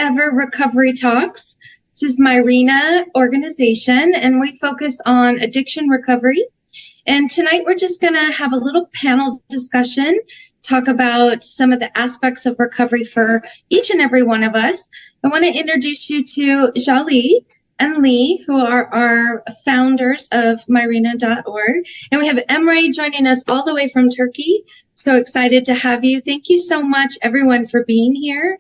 ever recovery talks. This is Myrina organization, and we focus on addiction recovery. And tonight we're just going to have a little panel discussion, talk about some of the aspects of recovery for each and every one of us. I want to introduce you to Jali and Lee, who are our founders of Myrina.org. And we have Emre joining us all the way from Turkey. So excited to have you. Thank you so much, everyone, for being here.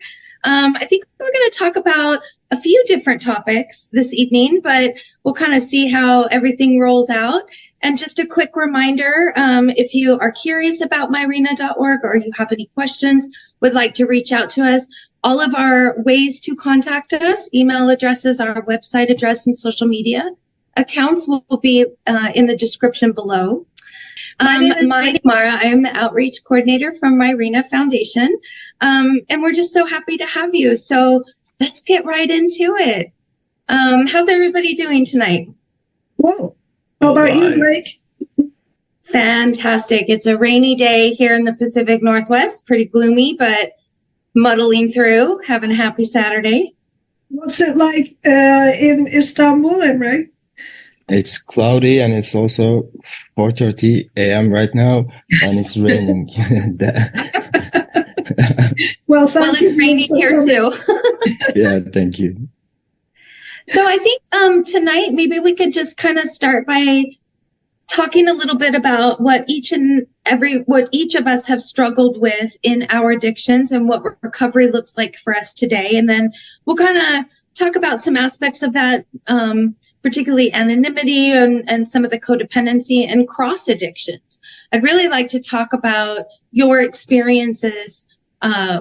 I think we're going to talk about a few different topics this evening, but we'll kind of see how everything rolls out. And just a quick reminder, if you are curious about Myrina.org or you have any questions, would like to reach out to us, all of our ways to contact us, email addresses, our website address, and social media accounts will be in the description below. My name is Mara. I am the outreach coordinator from Myrina Foundation, and we're just so happy to have you. So let's get right into it. How's everybody doing tonight? Whoa. How about you, Blake? Fantastic. It's a rainy day here in the Pacific Northwest. Pretty gloomy, but muddling through, having a happy Saturday. What's it like in Istanbul, Emre? It's cloudy and it's also 4:30 a.m. right now, and it's raining. Well, it's raining here too. Yeah, thank you. So I think tonight maybe we could just kind of start by talking a little bit about what each of us have struggled with in our addictions and what recovery looks like for us today. And then we'll kind of talk about some aspects of that, particularly anonymity and some of the codependency and cross addictions. I'd really like to talk about your experiences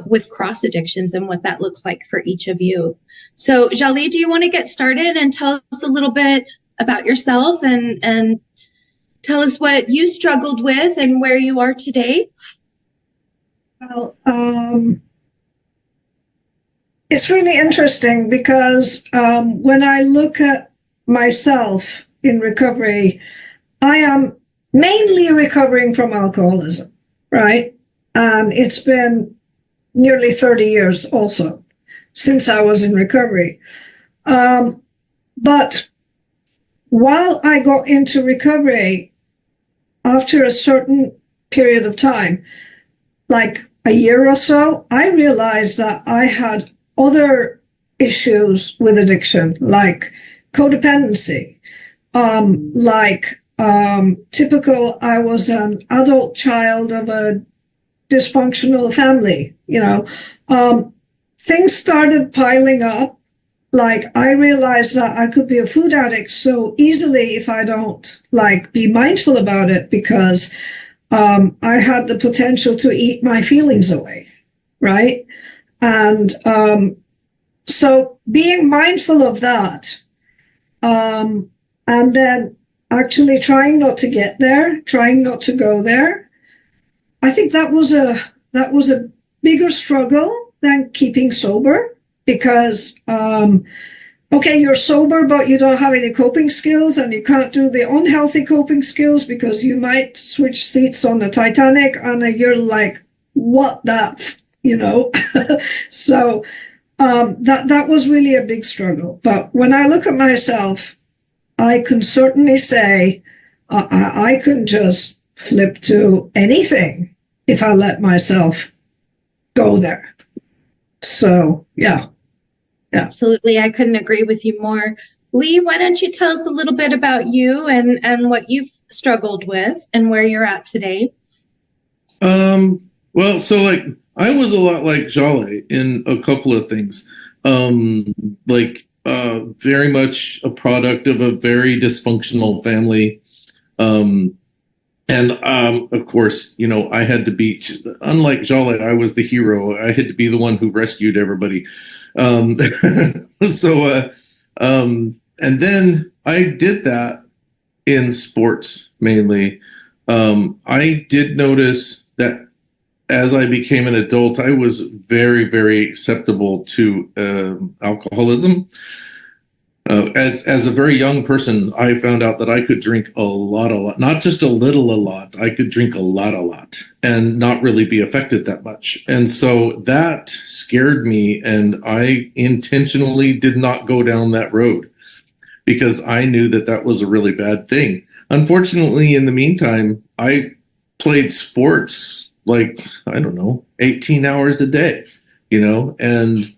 with cross addictions and what that looks like for each of you. So Jali, do you want to get started and tell us a little bit about yourself and tell us what you struggled with and where you are today? Well, it's really interesting because when I look at myself in recovery, I am mainly recovering from alcoholism, right? And it's been nearly 30 years also since I was in recovery. But while I got into recovery, after a certain period of time, like a year or so, I realized that I had other issues with addiction, like codependency, typical, I was an adult child of a dysfunctional family, things started piling up. Like I realized that I could be a food addict so easily if I don't be mindful about it, because I had the potential to eat my feelings away, right? And so being mindful of that, and then actually trying not to get there, trying not to go there, I think that was a bigger struggle than keeping sober. Because, okay, you're sober, but you don't have any coping skills, and you can't do the unhealthy coping skills because you might switch seats on the Titanic, and you're like, what the, So that was really a big struggle. But when I look at myself, I can certainly say I can just flip to anything if I let myself go there. So, yeah. Absolutely. I couldn't agree with you more. Lee, why don't you tell us a little bit about you and what you've struggled with and where you're at today? Well, so I was a lot like Jale in a couple of things. Very much a product of a very dysfunctional family. And of course, I had to be, unlike Jale, I was the hero. I had to be the one who rescued everybody. And then I did that in sports mainly. I did notice that as I became an adult, I was very, very acceptable to alcoholism. As a very young person, I found out that I could drink a lot, not just a lot. I could drink a lot, and not really be affected that much. And so that scared me, and I intentionally did not go down that road because I knew that that was a really bad thing. Unfortunately, in the meantime, I played sports like, I don't know, 18 hours a day, and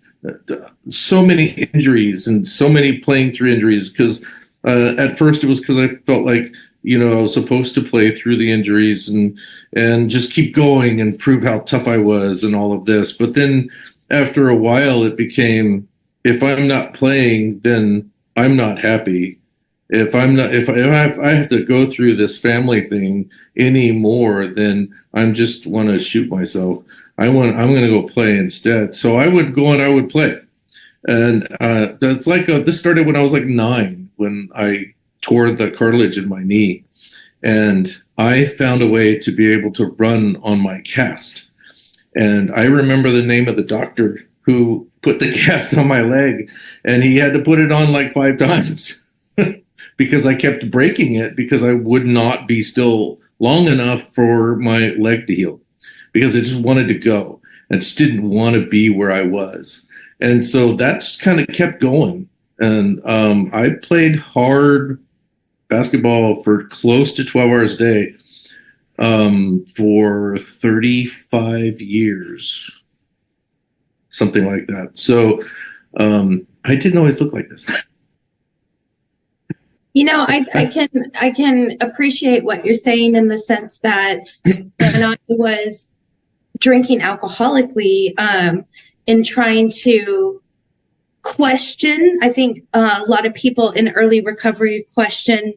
so many injuries and so many playing through injuries because at first it was because I felt like I was supposed to play through the injuries and just keep going and prove how tough I was and all of this. But then after a while it became, if I'm not playing, then I'm not happy. If I have to go through this family thing anymore, then I'm just want to shoot myself. I'm going to go play instead. So I would go and I would play. And that's like this started when I was like 9, when I tore the cartilage in my knee. And I found a way to be able to run on my cast. And I remember the name of the doctor who put the cast on my leg, and he had to put it on like 5 times because I kept breaking it because I would not be still long enough for my leg to heal, because I just wanted to go. I just didn't want to be where I was. And so that just kind of kept going. And I played hard basketball for close to 12 hours a day for 35 years, something like that. So I didn't always look like this. I can appreciate what you're saying in the sense that when I was drinking alcoholically, in trying to question, I think a lot of people in early recovery question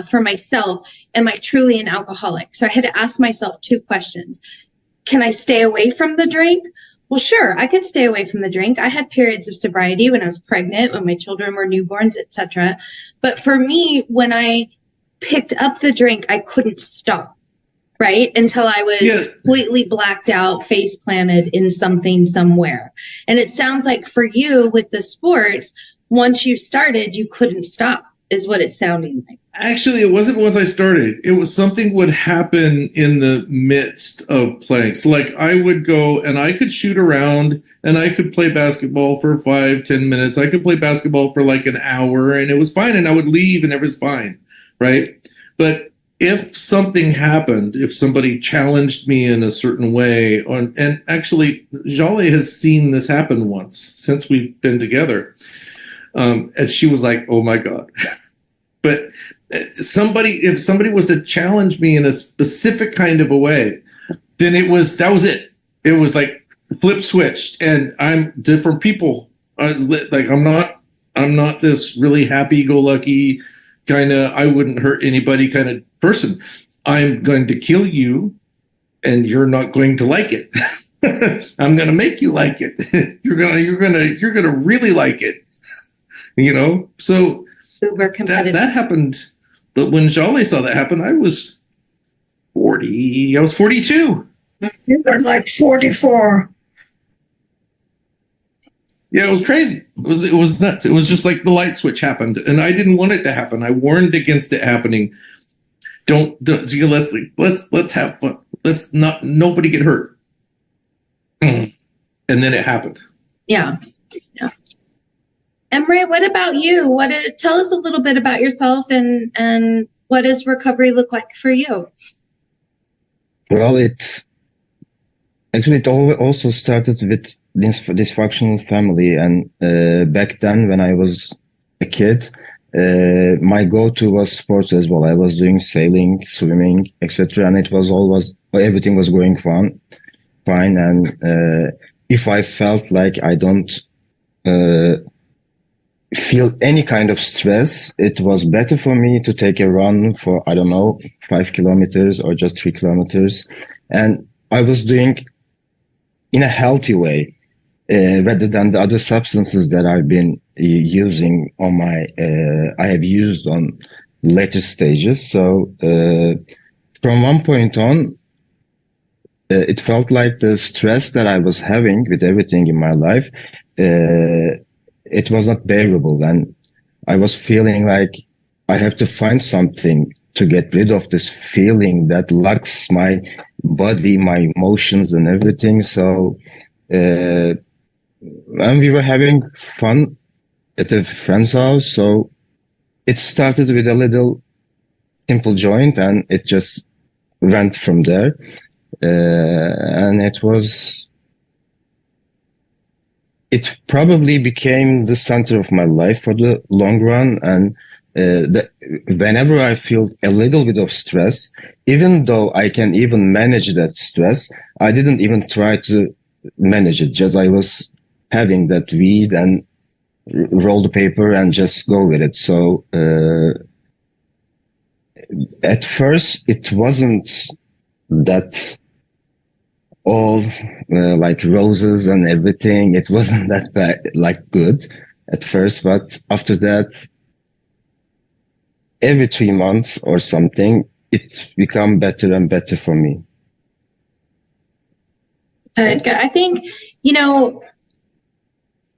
for myself, am I truly an alcoholic? So I had to ask myself 2 questions. Can I stay away from the drink? Well, sure, I could stay away from the drink. I had periods of sobriety when I was pregnant, when my children were newborns, etc. But for me, when I picked up the drink, I couldn't stop, right? Until I was completely blacked out, face planted in something somewhere. And it sounds like for you with the sports, once you started, you couldn't stop, is what it's sounding like. Actually, it wasn't once I started. It was something would happen in the midst of playing. So like I would go and I could shoot around and I could play basketball for 5-10 minutes. I could play basketball for like an hour and it was fine. And I would leave and it was fine. Right. But if something happened, if somebody challenged me in a certain way, and actually Jolly has seen this happen once since we've been together. And she was like, oh my God. But if somebody was to challenge me in a specific kind of a way, then that was it. It was like flip switched, and I'm different people. Like I'm not this really happy go lucky kind of I wouldn't hurt anybody kind of person. I'm going to kill you, and you're not going to like it. I'm going to make you like it. You're gonna really like it. So Uber competitive. That happened. But when Jolly saw that happen, I was 40. I was 42. You were like 44. Yeah, it was crazy. It was nuts. It was just like the light switch happened, and I didn't want it to happen. I warned against it happening. Let's have fun. Let's not nobody get hurt. And then it happened. Yeah. Emre, what about you? Tell us a little bit about yourself and what does recovery look like for you? Well, it also started with dysfunctional family, and back then when I was a kid, my go-to was sports as well. I was doing sailing, swimming, etc., and everything was going fine. And if I felt like I don't feel any kind of stress, it was better for me to take a run for, 5 kilometers or just 3 kilometers. And I was doing in a healthy way, rather than the other substances that I've been using I have used on later stages. So from one point on, it felt like the stress that I was having with everything in my life, it was not bearable. And I was feeling like I have to find something to get rid of this feeling that locks my body, my emotions, and everything. So, and we were having fun at a friend's house. So it started with a little simple joint, and it just went from there. And it probably became the center of my life for the long run. And whenever I feel a little bit of stress, even though I can even manage that stress, I didn't even try to manage it. Just I was having that weed and roll the paper and just go with it. So at first, it wasn't that all like roses and everything. It wasn't that bad, like good at first, but after that, every 3 months or something, it's become better and better for me. Good. I think,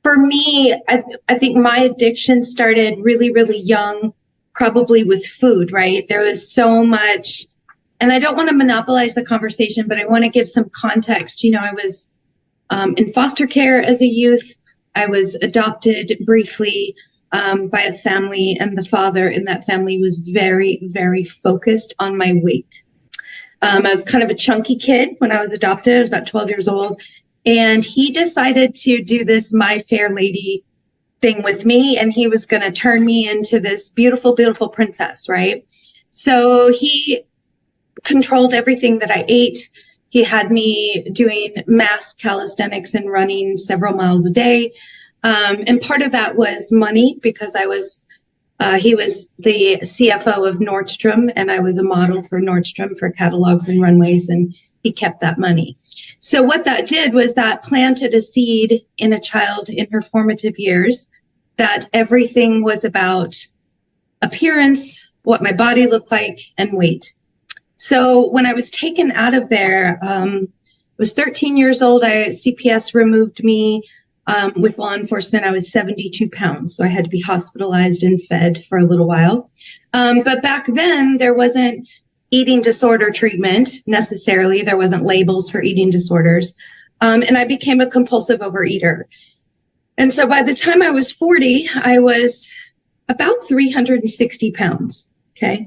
for me, I think my addiction started really, really young, probably with food, right? There was so much, and I don't want to monopolize the conversation, but I want to give some context. I was in foster care as a youth. I was adopted briefly by a family, and the father in that family was very, very focused on my weight. I was kind of a chunky kid when I was adopted. I was about 12 years old. And he decided to do this My Fair Lady thing with me. And he was going to turn me into this beautiful, beautiful princess, right? So he controlled everything that I ate. He had me doing mass calisthenics and running several miles a day. And part of that was money, because he was the CFO of Nordstrom, and I was a model for Nordstrom for catalogs and runways, and he kept that money. So what that did was that planted a seed in a child in her formative years that everything was about appearance, what my body looked like, and weight. So when I was taken out of there, I was 13 years old. CPS removed me. With law enforcement, I was 72 pounds. So I had to be hospitalized and fed for a little while. But back then, there wasn't eating disorder treatment necessarily. There wasn't labels for eating disorders. And I became a compulsive overeater. And so by the time I was 40, I was about 360 pounds. Okay.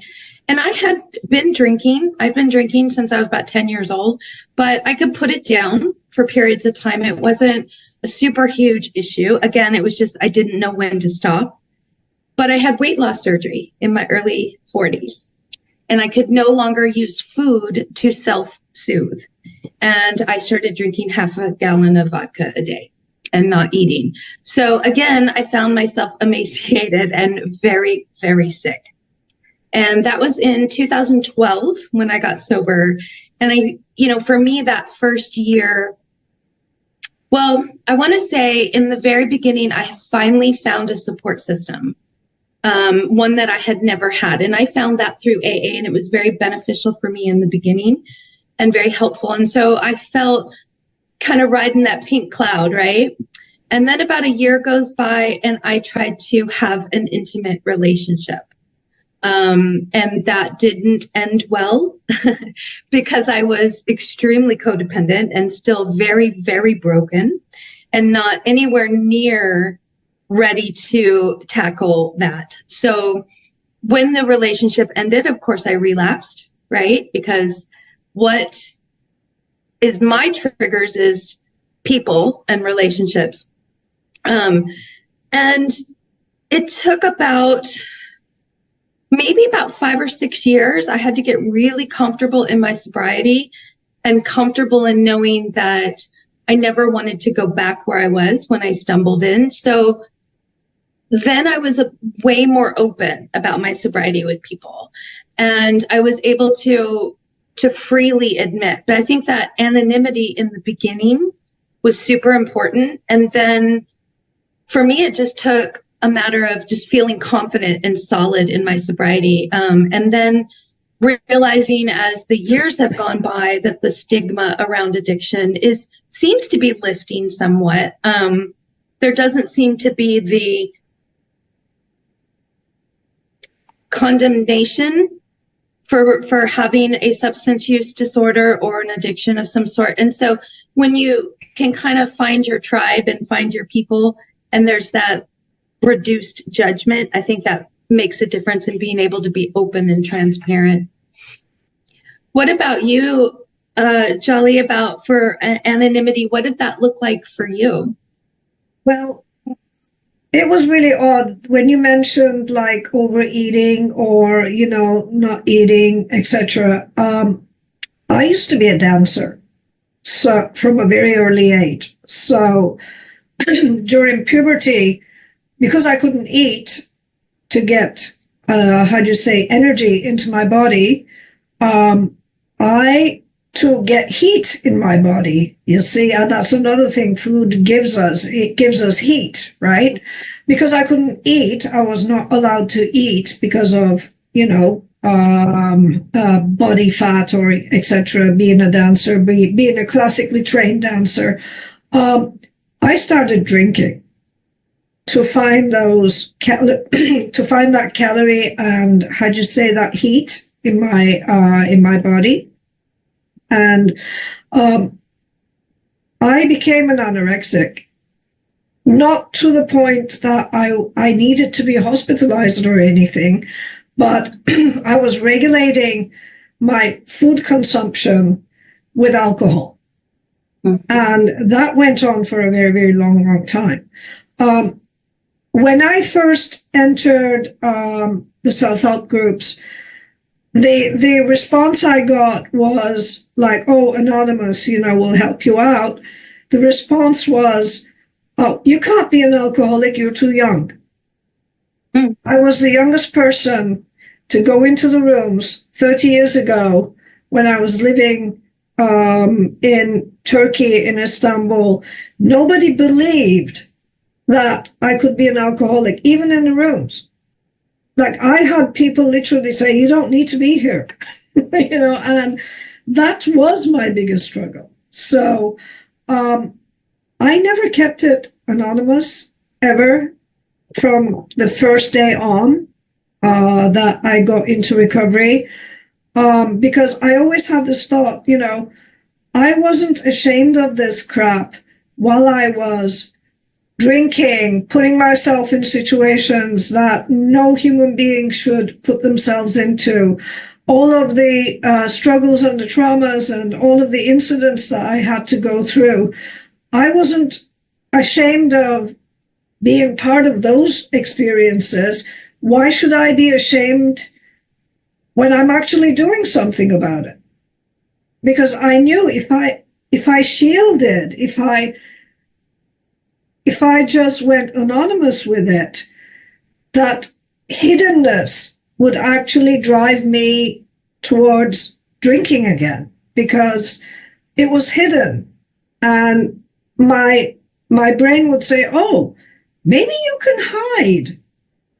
And I had been drinking. I'd been drinking since I was about 10 years old, but I could put it down for periods of time. It wasn't a super huge issue. Again, it was just I didn't know when to stop. But I had weight loss surgery in my early 40s, and I could no longer use food to self-soothe. And I started drinking half a gallon of vodka a day and not eating. So again, I found myself emaciated and very, very sick. And that was in 2012 when I got sober. And for me, that first year, well, I want to say in the very beginning, I finally found a support system, one that I had never had. And I found that through AA, and it was very beneficial for me in the beginning and very helpful. And so I felt kind of riding that pink cloud, right? And then about a year goes by, and I tried to have an intimate relationship. And that didn't end well because I was extremely codependent and still very, very broken and not anywhere near ready to tackle that. So when the relationship ended, of course, I relapsed, right? Because what is my triggers is people and relationships. And it took maybe about 5 or 6 years. I had to get really comfortable in my sobriety and comfortable in knowing that I never wanted to go back where I was when I stumbled in. So then I was way more open about my sobriety with people, and I was able to freely admit. But I think that anonymity in the beginning was super important. And then for me, it just took a matter of just feeling confident and solid in my sobriety. And then realizing as the years have gone by that the stigma around addiction seems to be lifting somewhat. There doesn't seem to be condemnation for having a substance use disorder or an addiction of some sort. And so when you can kind of find your tribe and find your people, and there's that reduced judgment, I think that makes a difference in being able to be open and transparent. What about you, Jolly, about for anonymity? What did that look like for you? Well, it was really odd when you mentioned like overeating or, not eating, etc. I used to be a dancer, so from a very early age. So during puberty, because I couldn't eat to get, energy into my body, to get heat in my body, you see, and that's another thing food gives us. It gives us heat, right? Because I couldn't eat, I was not allowed to eat because of, body fat or etc. Being a dancer, being a classically trained dancer, I started drinking to find to find that calorie and that heat in my body. And I became an anorexic, not to the point that I needed to be hospitalized or anything, but I was regulating my food consumption with alcohol. Mm-hmm. And that went on for a very, very long time. When I first entered the self-help groups, the response I got was like, oh, Anonymous, we'll help you out. The response was, oh, you can't be an alcoholic, you're too young. Mm. I was the youngest person to go into the rooms 30 years ago when I was living in Turkey, in Istanbul. Nobody believed that I could be an alcoholic, even in the rooms. Like I had people literally say, you don't need to be here, and that was my biggest struggle. So I never kept it anonymous ever from the first day on that I got into recovery, because I always had this thought, I wasn't ashamed of this crap while I was drinking, putting myself in situations that no human being should put themselves into, all of the struggles and the traumas and all of the incidents that I had to go through. I wasn't ashamed of being part of those experiences. Why should I be ashamed when I'm actually doing something about it? Because I knew if I shielded, if I just went anonymous with it, that hiddenness would actually drive me towards drinking again, because it was hidden. And my brain would say, oh, maybe you can hide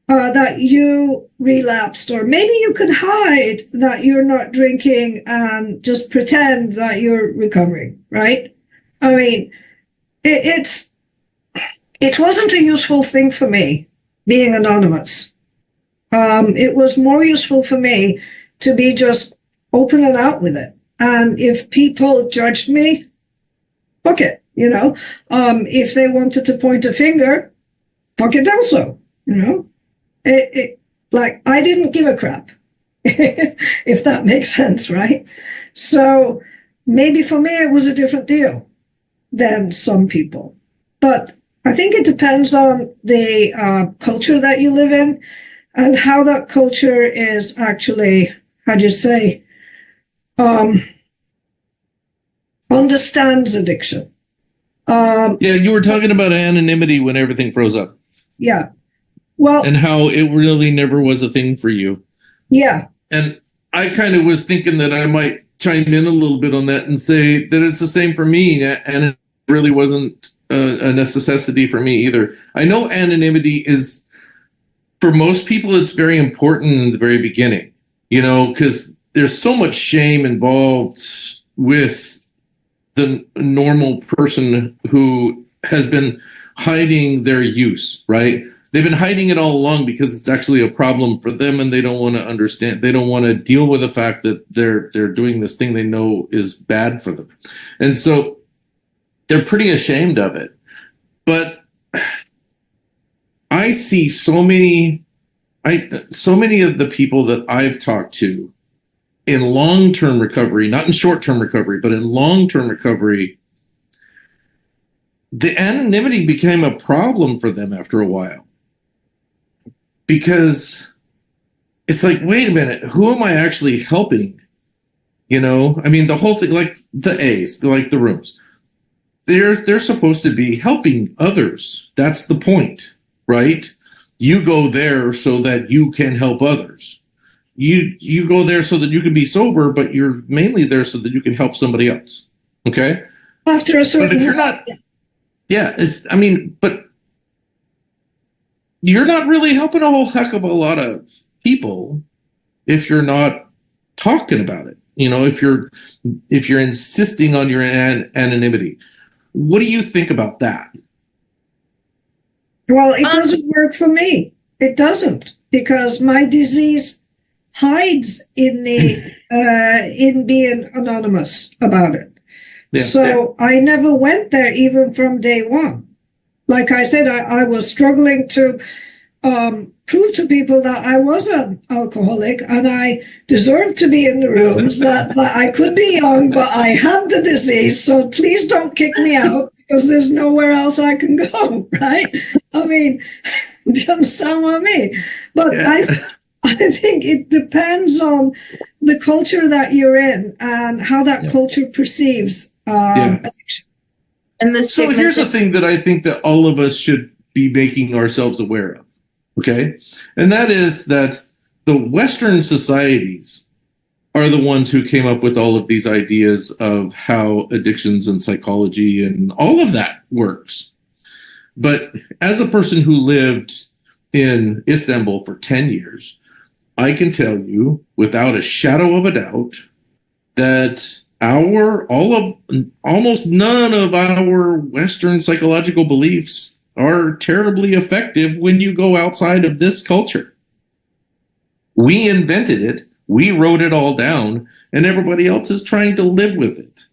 that you relapsed, or maybe you could hide that you're not drinking and just pretend that you're recovering, right? I mean, it wasn't a useful thing for me, being anonymous. It was more useful for me to be just open and out with it. And if people judged me, fuck it, if they wanted to point a finger, fuck it also, Like, I didn't give a crap, if that makes sense, right? So maybe for me it was a different deal than some people. But I think it depends on the culture that you live in and how that culture is actually, understands addiction. You were talking about anonymity when everything froze up. Yeah. Well, and how it really never was a thing for you. Yeah. And I kind of was thinking that I might chime in a little bit on that and say that it's the same for me, and it really wasn't a necessity for me either. I know anonymity is, for most people, it's very important in the very beginning, because there's so much shame involved with the normal person who has been hiding their use, right? they've been hiding it all along because it's actually a problem for them, and they don't want to understand. They don't want to deal with the fact that they're doing this thing they know is bad for them, and so they're pretty ashamed of it. But I see so many of the people that I've talked to in long-term recovery, not in short-term recovery, but in long-term recovery, the anonymity became a problem for them after a while. Because it's like, wait a minute, who am I actually helping? You know, I mean, the whole thing, like the A's, like the rooms, they're supposed to be helping others. That's the point, right? You go there so that you can help others. You go there so that you can be sober, but you're mainly there so that you can help somebody else. Okay? After a certain, but if you're not, but you're not really helping a whole heck of a lot of people if you're not talking about it. You know, if you're insisting on your anonymity. What do you think about that? Well, it doesn't work for me. It doesn't, because my disease hides in the in being anonymous about it. Yeah. So I never went there even from day one. Like I said, I was struggling to prove to people that I was an alcoholic and I deserved to be in the rooms, that I could be young, but I had the disease. So please don't kick me out because there's nowhere else I can go, right? I mean, do you understand what I mean? But yeah. I think it depends on the culture that you're in and how that culture perceives addiction. And so here's the thing that I think that all of us should be making ourselves aware of, okay? And that is that the Western societies are the ones who came up with all of these ideas of how addictions and psychology and all of that works. But as a person who lived in Istanbul for 10 years, I can tell you without a shadow of a doubt that almost none of our Western psychological beliefs are terribly effective when you go outside of this culture. We invented it, we wrote it all down, and everybody else is trying to live with it.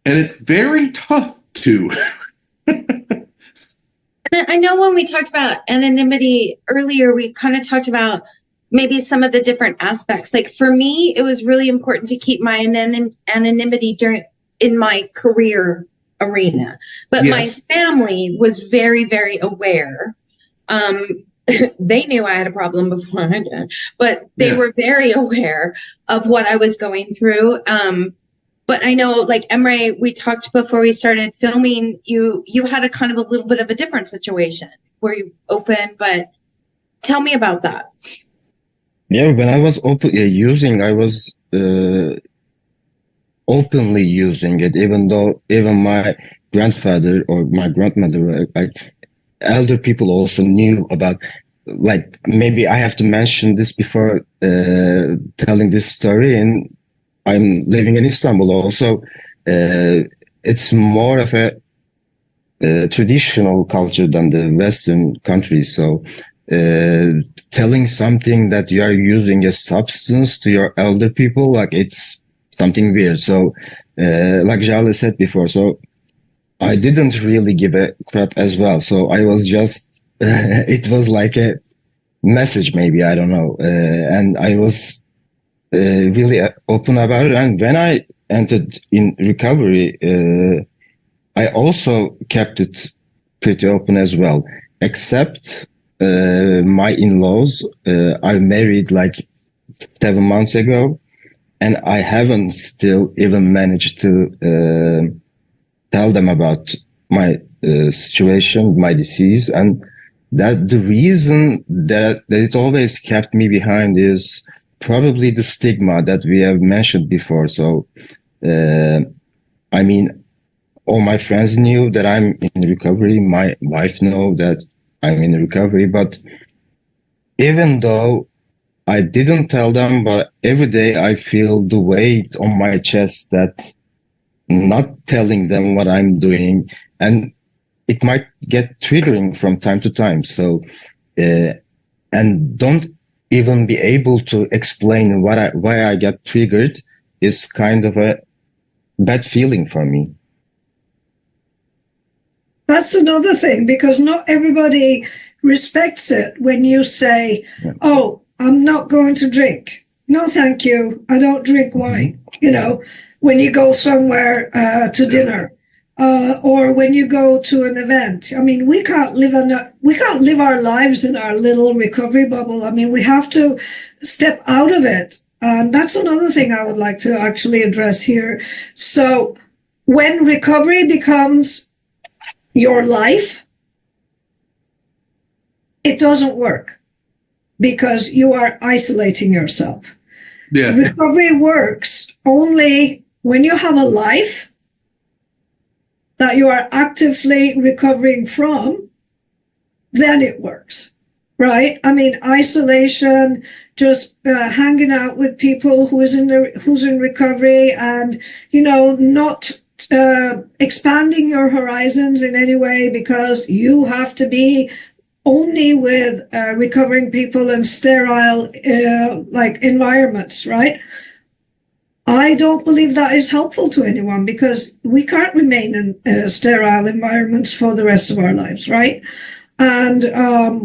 And it's very tough to. I know when we talked about anonymity earlier, we kind of talked about maybe some of the different aspects. Like for me, it was really important to keep my anonymity in my career arena. But my family was very, very aware. They knew I had a problem before I did, but they were very aware of what I was going through. But I know, like Emre, we talked before we started filming, you had a kind of a little bit of a different situation where you open, but tell me about that. Yeah, when I was using, I was openly using it, even though even my grandfather or my grandmother, like elder people also knew about, like, maybe I have to mention this before telling this story. And I'm living in Istanbul also. It's more of a traditional culture than the Western countries. So telling something that you are using a substance to your elder people, like it's something weird. So like Jale said before, so I didn't really give a crap as well. So I was just, it was like a message maybe, I don't know. And I was really open about it. And when I entered in recovery, I also kept it pretty open as well, except my in-laws. I married like 7 months ago, and I haven't still even managed to tell them about my situation, my disease, and that the reason that it always kept me behind is probably the stigma that we have mentioned before. So, I mean, all my friends knew that I'm in recovery. My wife knew that I'm in recovery. But even though I didn't tell them, but every day I feel the weight on my chest that not telling them what I'm doing, and it might get triggering from time to time. So and don't even be able to explain why I get triggered is kind of a bad feeling for me. That's another thing, because not everybody respects it when you say, oh, I'm not going to drink. No, thank you. I don't drink wine. When you go somewhere to dinner, or when you go to an event. I mean, we can't live our lives in our little recovery bubble. I mean, we have to step out of it. That's another thing I would like to actually address here. So when recovery becomes your life, it doesn't work because you are isolating yourself. Yeah. Recovery works only when you have a life that you are actively recovering from, then it works, right? I mean, isolation, just hanging out with people who's in recovery, and not expanding your horizons in any way because you have to be only with recovering people in sterile environments, right? I don't believe that is helpful to anyone, because we can't remain in sterile environments for the rest of our lives, right? And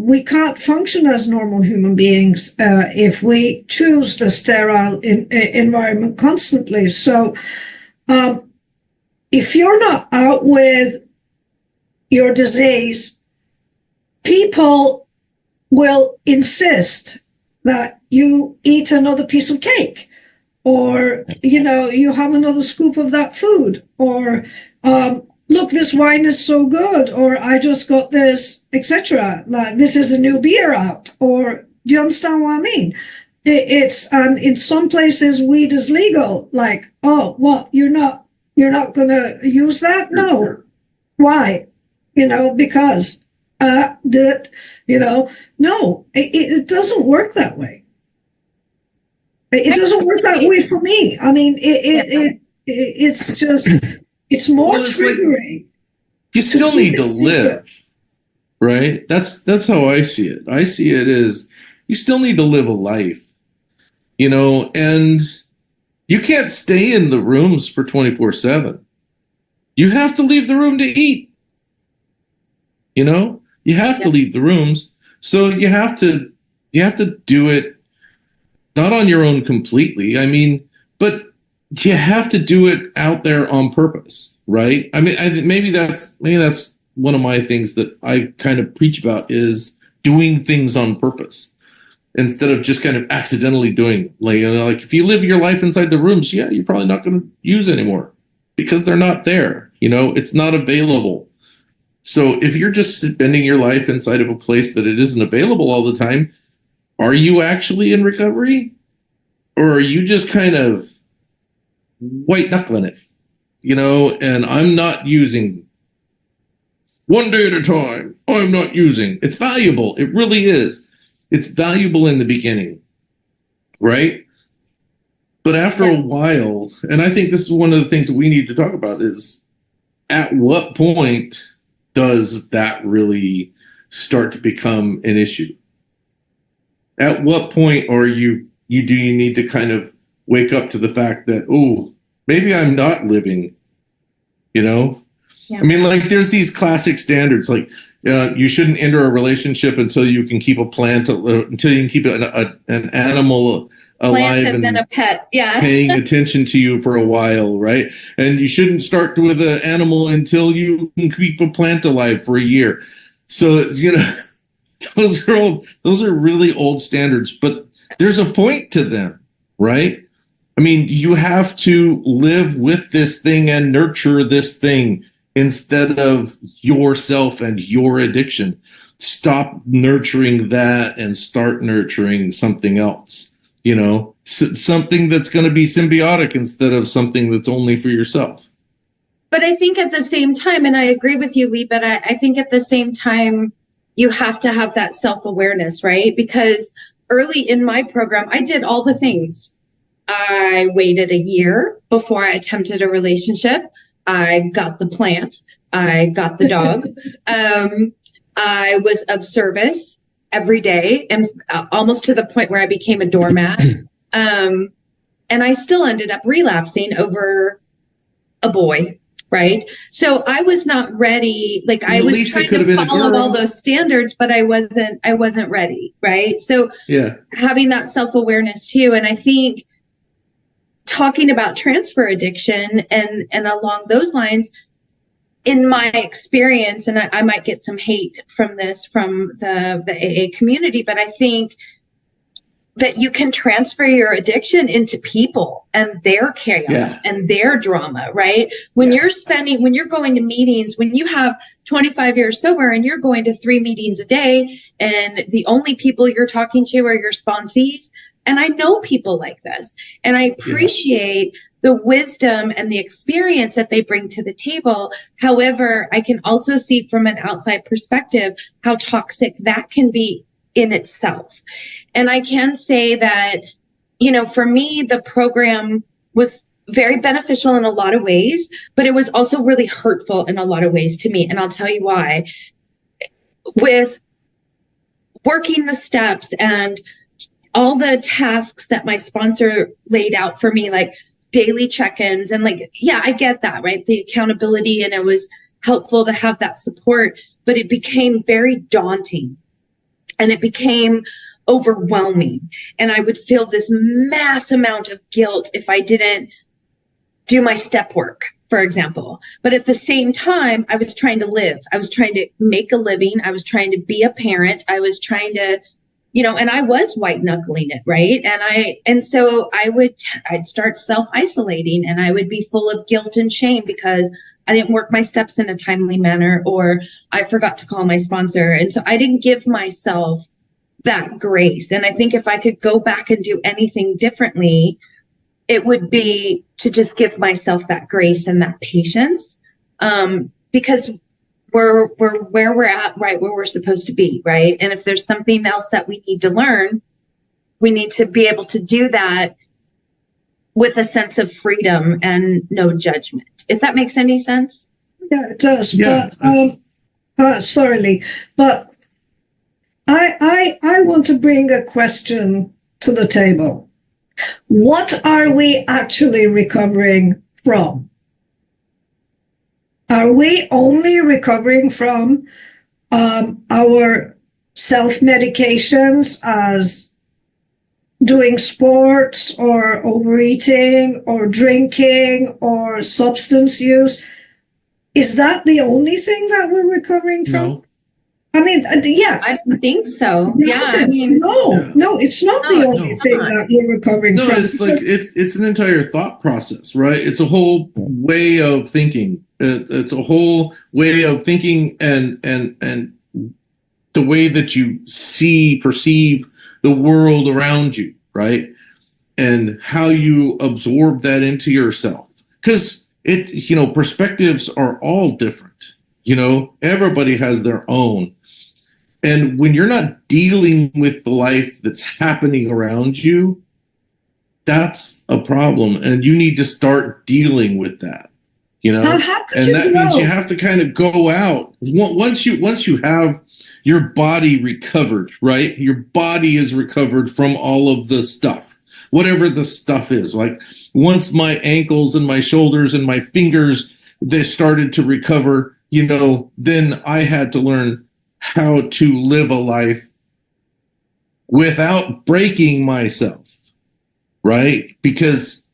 we can't function as normal human beings if we choose the sterile environment constantly. So if you're not out with your disease, people will insist that you eat another piece of cake, or, you have another scoop of that food, or, look, this wine is so good, or I just got this, etc. Like, this is a new beer out, or, do you understand what I mean? And in some places, weed is legal. Like, oh, what, you're not going to use that? No. Why? Because, no, it doesn't work that way. It doesn't work that way for me. I mean, it's just, it's more triggering. Like, you still need to live, right? That's how I see it. I see it as you still need to live a life, and you can't stay in the rooms for 24/7. You have to leave the room to eat. You have to leave the rooms. So you have to do it not on your own completely. I mean, but you have to do it out there on purpose, right? I mean, maybe that's one of my things that I kind of preach about, is doing things on purpose instead of just kind of accidentally doing. Like if you live your life inside the rooms, you're probably not going to use anymore because they're not there. It's not available. So if you're just spending your life inside of a place that it isn't available all the time, are you actually in recovery? Or are you just kind of white knuckling it? And I'm not using one day at a time. I'm not using. It's valuable. It really is. It's valuable in the beginning, right? But after a while, and I think this is one of the things that we need to talk about, is at what point does that really start to become an issue? At what point do you need to kind of wake up to the fact that, oh, maybe I'm not living, Yeah. I mean, like, there's these classic standards, like you shouldn't enter a relationship until you can keep a plant, until you can keep an animal alive and then a pet, paying attention to you for a while, right? And you shouldn't start with an animal until you can keep a plant alive for a year. So, those are really old standards, but there's a point to them, right? I mean, you have to live with this thing and nurture this thing instead of yourself and your addiction. Stop nurturing that and start nurturing something else, something that's going to be symbiotic instead of something that's only for yourself. But I think at the same time, and I agree with you, Lee, but I think at the same time, you have to have that self-awareness, right? Because early in my program, I did all the things. I waited a year before I attempted a relationship. I got the plant. I got the dog. I was of service. every day, and almost to the point where I became a doormat. And I still ended up relapsing over a boy. Right. So I was not ready. Like, I was trying to follow all those standards, but I wasn't ready. Right. So having that self-awareness too. And I think talking about transfer addiction and along those lines, in my experience, and I might get some hate from this, from the AA community, but I think that you can transfer your addiction into people and their chaos and their drama, right? When you're going to meetings, when you have 25 years sober and you're going to 3 meetings a day, and the only people you're talking to are your sponsees. And I know people like this, and I appreciate the wisdom and the experience that they bring to the table. However, I can also see from an outside perspective how toxic that can be in itself. And I can say that, for me, the program was very beneficial in a lot of ways, but it was also really hurtful in a lot of ways to me. And I'll tell you why. With working the steps and all the tasks that my sponsor laid out for me, like daily check-ins, and I get that, right? The accountability, and it was helpful to have that support, but it became very daunting. And it became overwhelming. And I would feel this mass amount of guilt if I didn't do my step work, for example. But at the same time, I was trying to live. I was trying to make a living. I was trying to be a parent. I was trying to, and I was white knuckling it, right? And so I'd start self-isolating, and I would be full of guilt and shame because I didn't work my steps in a timely manner, or I forgot to call my sponsor. And so I didn't give myself that grace. And I think if I could go back and do anything differently, it would be to just give myself that grace and that patience, because we're where we're at, right where we're supposed to be, right? And if there's something else that we need to learn, we need to be able to do that with a sense of freedom and no judgment. If that makes any sense? Yeah, it does. Yeah. But sorry, Lee, but I want to bring a question to the table. What are we actually recovering from? Are we only recovering from our self-medications, as doing sports or overeating or drinking or substance use? Is that the only thing that we're recovering from? No. I mean, I don't think so. No, it's not the only thing that we're recovering from. No, it's like it's an entire thought process, right? It's a whole way of thinking. It's a whole way of thinking, and the way that you perceive the world around you, right? And how you absorb that into yourself. Because perspectives are all different. Everybody has their own. And when you're not dealing with the life that's happening around you, that's a problem. And you need to start dealing with that. Now, how could and that means you have to kind of go out. Once you have your body recovered, right? Your body is recovered from all of the stuff, whatever the stuff is. Like, once my ankles and my shoulders and my fingers, they started to recover, then I had to learn how to live a life without breaking myself, right? Because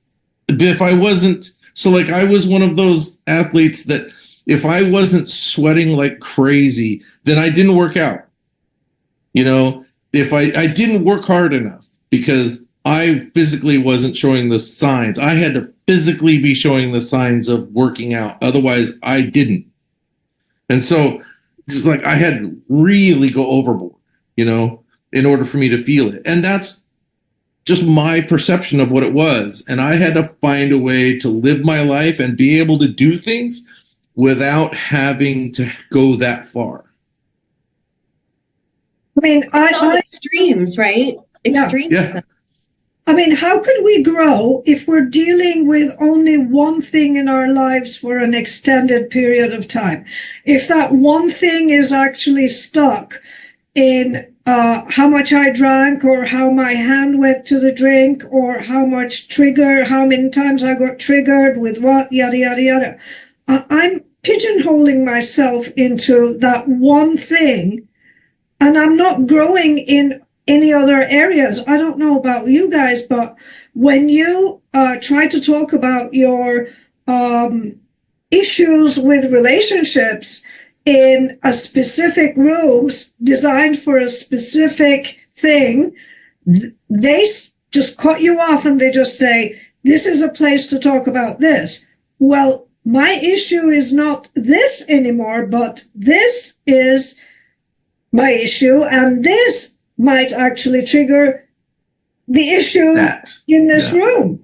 if I wasn't, I was one of those athletes that if I wasn't sweating like crazy, then I didn't work out. If I didn't work hard enough because I physically wasn't showing the signs. I had to physically be showing the signs of working out. Otherwise, I didn't. And so it's like I had to really go overboard, in order for me to feel it. And that's just my perception of what it was. And I had to find a way to live my life and be able to do things without having to go that far. I mean, extremes, right? Extremes. Yeah. I mean, how could we grow if we're dealing with only one thing in our lives for an extended period of time? If that one thing is actually stuck in how much I drank or how my hand went to the drink or how many times I got triggered with what, yada, yada, yada. I'm pigeonholing myself into that one thing, and I'm not growing in any other areas. I don't know about you guys, but when you try to talk about your issues with relationships in a specific rooms designed for a specific thing, they just cut you off and they just say, this is a place to talk about this. Well, my issue is not this anymore, but this is my issue, and this might actually trigger the issue in this room,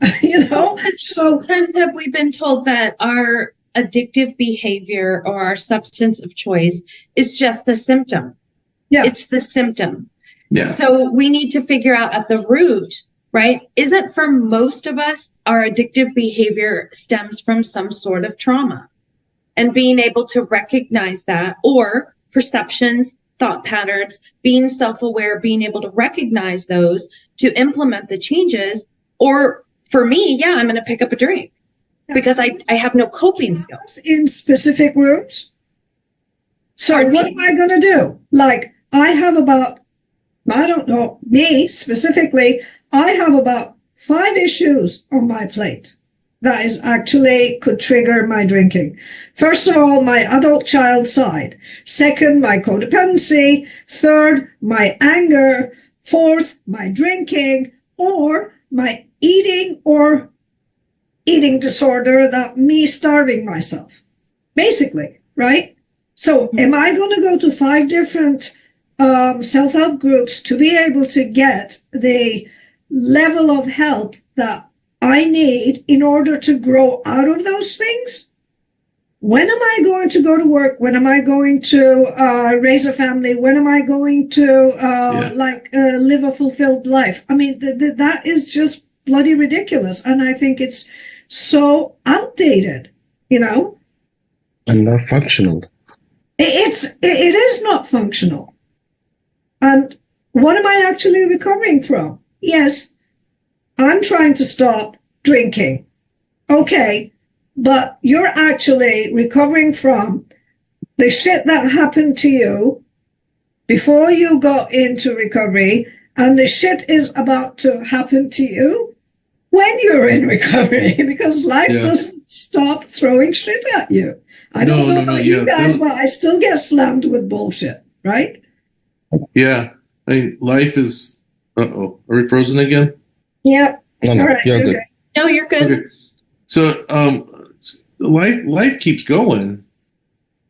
So sometimes have we been told that our addictive behavior or our substance of choice is just a symptom. Yeah. It's the symptom. Yeah. So we need to figure out at the root, right? Isn't for most of us, our addictive behavior stems from some sort of trauma, and being able to recognize that, or perceptions, thought patterns, being self-aware, being able to recognize those to implement the changes. Or for me, I'm going to pick up a drink because I have no coping skills. In specific rooms. So what am I going to do? Like, I have about, I don't know, me specifically, I have about 5 issues on my plate that is actually could trigger my drinking. First of all, my adult child side. Second, my codependency. Third, my anger. Fourth, my drinking, or my eating disorder, that me starving myself, basically, right? So am I going to go to 5 different self-help groups to be able to get the level of help that I need in order to grow out of those things? When am I going to go to work? When am I going to raise a family? When am I going to live a fulfilled life? I mean, that is just bloody ridiculous. And I think it's so outdated, And not functional. It is not functional. And what am I actually recovering from? Yes, I'm trying to stop drinking. Okay, but you're actually recovering from the shit that happened to you before you got into recovery, and the shit is about to happen to you when you're in recovery, because life doesn't stop throwing shit at you. I don't know about you guys, but I still get slammed with bullshit, right? Yeah. I mean, life is... Uh-oh. Are we frozen again? Yeah. No, all right, you're good. No, you're good. Okay. So life keeps going.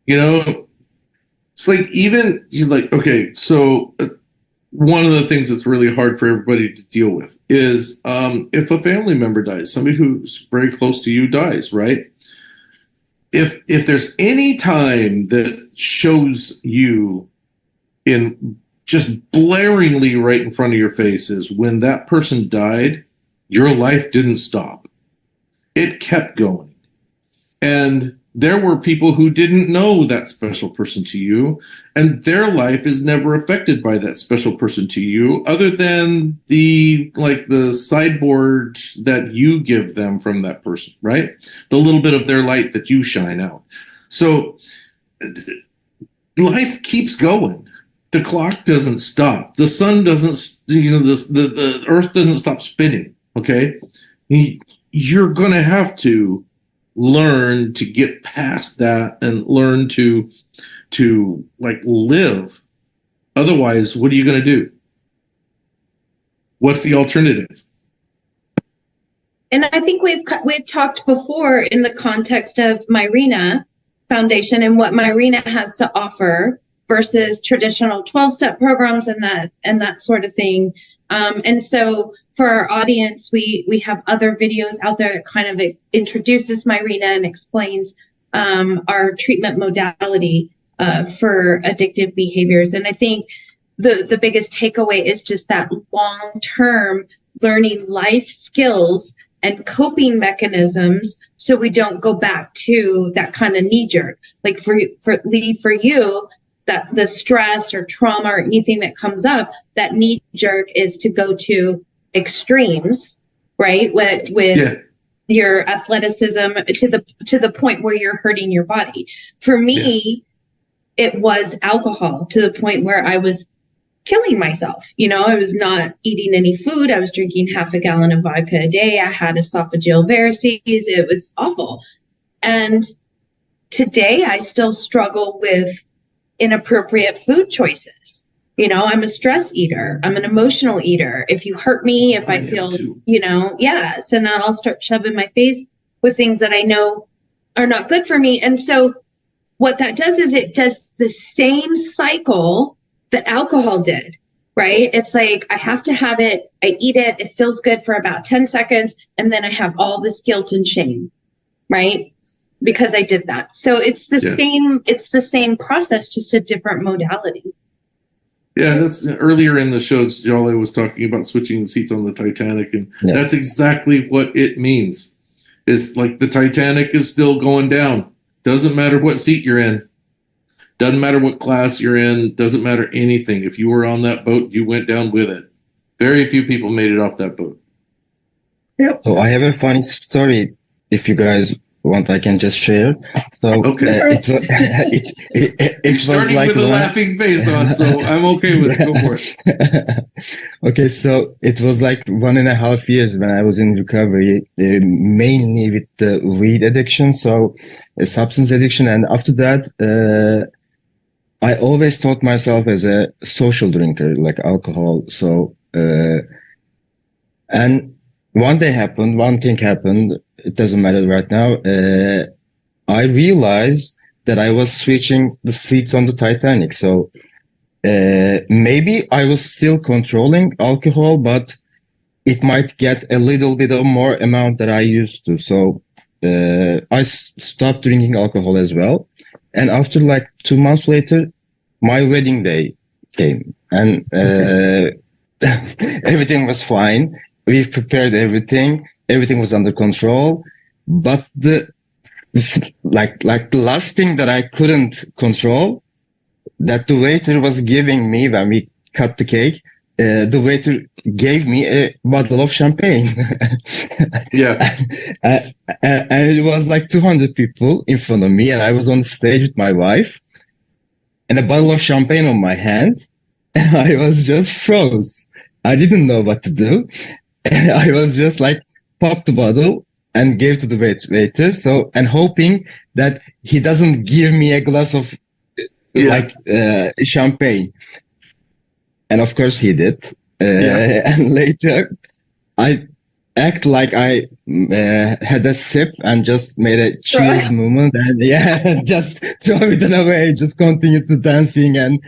It's like, even okay, so one of the things that's really hard for everybody to deal with is if a family member dies, somebody who's very close to you dies, right? If there's any time that shows you in just blaringly right in front of your face is when that person died, your life didn't stop. It kept going. And there were people who didn't know that special person to you, and their life is never affected by that special person to you, other than the sideboard that you give them from that person, right? The little bit of their light that you shine out. So life keeps going. The clock doesn't stop. The sun doesn't, the earth doesn't stop spinning, okay? You're going to have to learn to get past that and learn to live. Otherwise, what are you going to do? What's the alternative? And I think we've talked before in the context of Myrina Foundation and what Myrina has to offer versus traditional 12-step programs and that sort of thing. And so for our audience, we have other videos out there that kind of introduces Myrina and explains our treatment modality for addictive behaviors. And I think the biggest takeaway is just that long-term learning life skills and coping mechanisms so we don't go back to that kind of knee-jerk. Like for you, that the stress or trauma or anything that comes up, that knee jerk is to go to extremes, right? With your athleticism to the point where you're hurting your body. For me, it was alcohol to the point where I was killing myself. I was not eating any food. I was drinking half a gallon of vodka a day. I had esophageal varices. It was awful. And today I still struggle with inappropriate food choices. I'm a stress eater. I'm an emotional eater. If you hurt me, if I feel, so then I'll start shoving my face with things that I know are not good for me. And so what that does is it does the same cycle that alcohol did, right? It's like, I have to have it. I eat it. It feels good for about 10 seconds. And then I have all this guilt and shame, right? Because I did that. So it's the same process, just a different modality. Yeah, that's earlier in the show, Jolly was talking about switching the seats on the Titanic, and that's exactly what it means. It's like the Titanic is still going down. Doesn't matter what seat you're in. Doesn't matter what class you're in. Doesn't matter anything. If you were on that boat, you went down with it. Very few people made it off that boat. Yep. So I have a funny story. If you guys want, I can just share. So You're starting like with a laughing face on, so I'm okay with it. Go for it. Okay, so it was like 1.5 years when I was in recovery, mainly with the weed addiction, so a substance addiction. And after that, I always thought myself as a social drinker, like alcohol. So, and one thing happened. It doesn't matter right now. I realized that I was switching the seats on the Titanic. So maybe I was still controlling alcohol, but it might get a little bit of more amount that I used to. So I stopped drinking alcohol as well. And after like 2 months later, my wedding day came, and everything was fine. We prepared everything. Everything was under control, but the last thing that I couldn't control, that the waiter was giving me when we cut the cake, the waiter gave me a bottle of champagne. And it was like 200 people in front of me, and I was on stage with my wife, and a bottle of champagne on my hand, and I was just froze. I didn't know what to do. And I was just like, popped the bottle and gave to the waiter. So, and hoping that he doesn't give me a glass of champagne. And of course he did. And later I act like I had a sip and just made a cheers movement, and just throw it away, just continue to dancing and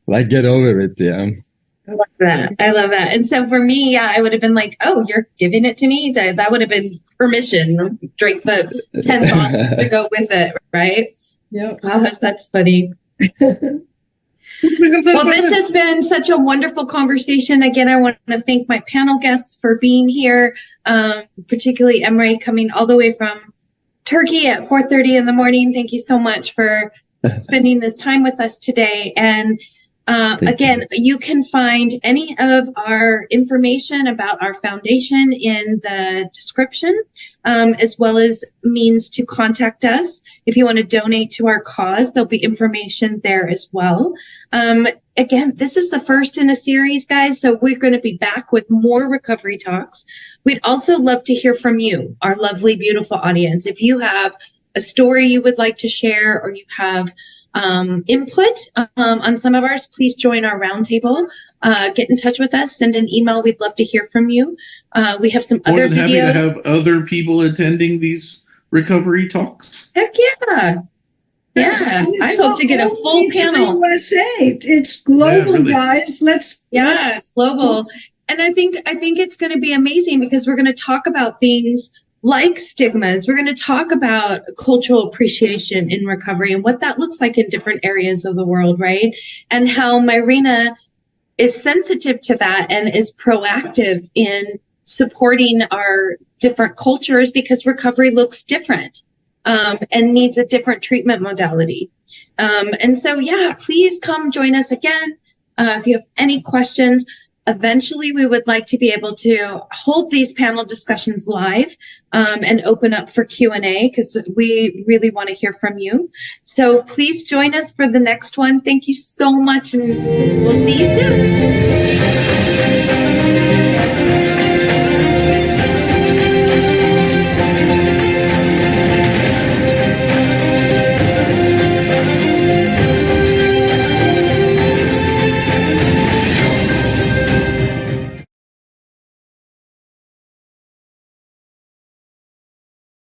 like get over it. I love that. And so for me, I would have been like, oh, you're giving it to me? So that would have been permission. Drink the 10 bottles to go with it, right? Yep. Gosh, that's funny. Well, this has been such a wonderful conversation. Again, I want to thank my panel guests for being here, particularly Emre coming all the way from Turkey at 4:30 in the morning. Thank you so much for spending this time with us today. And again, you can find any of our information about our foundation in the description, as well as means to contact us. If you want to donate to our cause, there'll be information there as well. Again, this is the first in a series, guys, so we're going to be back with more recovery talks. We'd also love to hear from you, our lovely, beautiful audience. If you have a story you would like to share, or you have input on some of ours, please join our roundtable. Get in touch with us. Send an email. We'd love to hear from you. We have some other videos. Happy to have other people attending these recovery talks. Heck yeah. Yeah, I hope to get a full panel. USA. It's global, guys. Let's global. And I think it's going to be amazing, because we're going to talk about things like stigmas. We're going to talk about cultural appreciation in recovery and what that looks like in different areas of the world, right? And how Myrina is sensitive to that and is proactive in supporting our different cultures, because recovery looks different. and needs a different treatment modality. And so, yeah, please come join us again. If you have any questions, eventually we would like to be able to hold these panel discussions live and open up for Q&A because we really want to hear from you. So please join us for the next one. Thank you so much, and we'll see you soon.